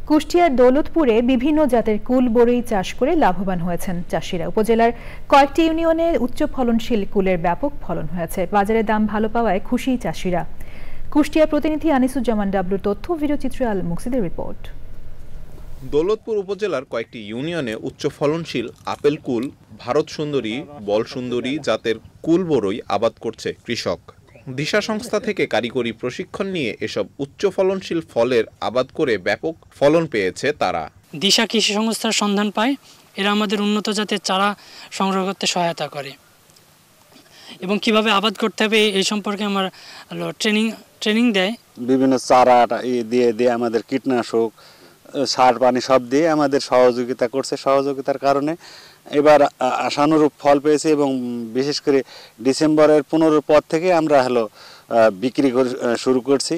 কুষ্টিয়ার দৌলতপুরে বিভিন্ন জাতের কুল বরই চাষ করে লাভবান হয়েছেন চাষিরা। উপজেলার কয়েকটি ইউনিয়নে উচ্চ ফলনশীল কুলের ব্যাপক ফলন হয়েছে। বাজারে দাম ভালো পাওয়ায় খুশি চাষিরা। কুষ্টিয়া প্রতিনিধি আনিসুজ্জামান ডাবলুর তথ্য, ভিডিওচিত্রে আল মুকসিদের রিপোর্ট। দৌলতপুর উপজেলার কয়েকটি ইউনিয়নে উচ্চ ফলনশীল আপেল কুল, ভারত সুন্দরী, বল সুন্দরী জাতের কুল বরই আবাদ করছে কৃষক। দিশা সংস্থা থেকে কারিগরি প্রশিক্ষণ নিয়ে এসব উচ্চ ফলনশীল ফলের আবাদ করে ব্যাপক ফলন পেয়েছে তারা। দিশা কৃষি সংস্থার সন্ধান পায়, এরা আমাদের উন্নত জাতের চারা সংগ্রহ করতে সহায়তা করে এবং কিভাবে আবাদ করতে হবে এই সম্পর্কে আমার ট্রেনিং দেয়। বিভিন্ন চারা দিয়ে আমাদের কীটনাশক, সার পানি সব দিয়ে আমাদের সহযোগিতা করছে। সহযোগিতার কারণে এবার আশানুরূপ ফল পেয়েছি এবং বিশেষ করে ডিসেম্বরের 15 পর থেকে আমরা বিক্রি শুরু করছি।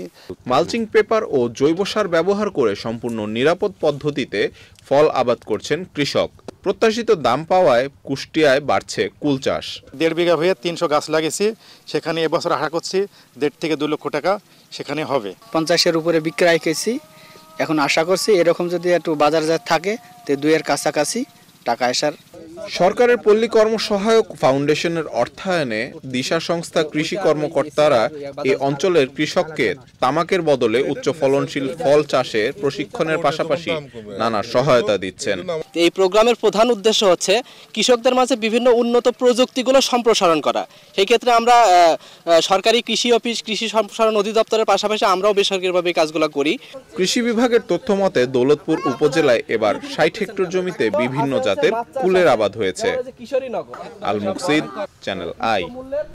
মালচিং পেপার ও জৈব সার ব্যবহার করে সম্পূর্ণ নিরাপদ পদ্ধতিতে ফল আবাদ করছেন কৃষক। প্রত্যাশিত দাম পাওয়ায় কুষ্টিয়ায় বাড়ছে কুল চাষ। 1.5 বিঘা হয়ে 300 গাছ লাগিয়েছি, সেখানে এবছর আশা করছি 1.5 থেকে 2 লক্ষ টাকা সেখানে হবে। 50-এর উপরে বিক্রয় করেছি, এখন আশা করছি এরকম যদি একটু বাজারজাত থাকে তো 2-এর কাছাকাছি টাকা আসার। সরকারের পল্লী কর্মসহায়ক ফাউন্ডেশনের অর্থায়নে দিশা সংস্থা কৃষি কর্মকর্তারা এই অঞ্চলের কৃষককে তামাকের বদলে উচ্চ ফলনশীল ফল চাষে প্রশিক্ষণের পাশাপাশি নানা সহায়তা দিচ্ছেন। এই প্রোগ্রামের প্রধান উদ্দেশ্য হচ্ছে কৃষকদের মাঝে বিভিন্ন উন্নত প্রযুক্তিগুলো সম্প্রসারণ করা। সেই ক্ষেত্রে আমরা সরকারি কৃষি অফিস, কৃষি সম্প্রসারণ অধিদপ্তরের পাশাপাশি আমরাও বেসরকারিভাবে কাজগুলো করি। কৃষি বিভাগের তথ্য মতে দৌলতপুর উপজেলায় এবার 60 হেক্টর জমিতে বিভিন্ন জাতের কুলের আবাদ হয়েছে। আল মুকসিদ, চ্যানেল আই।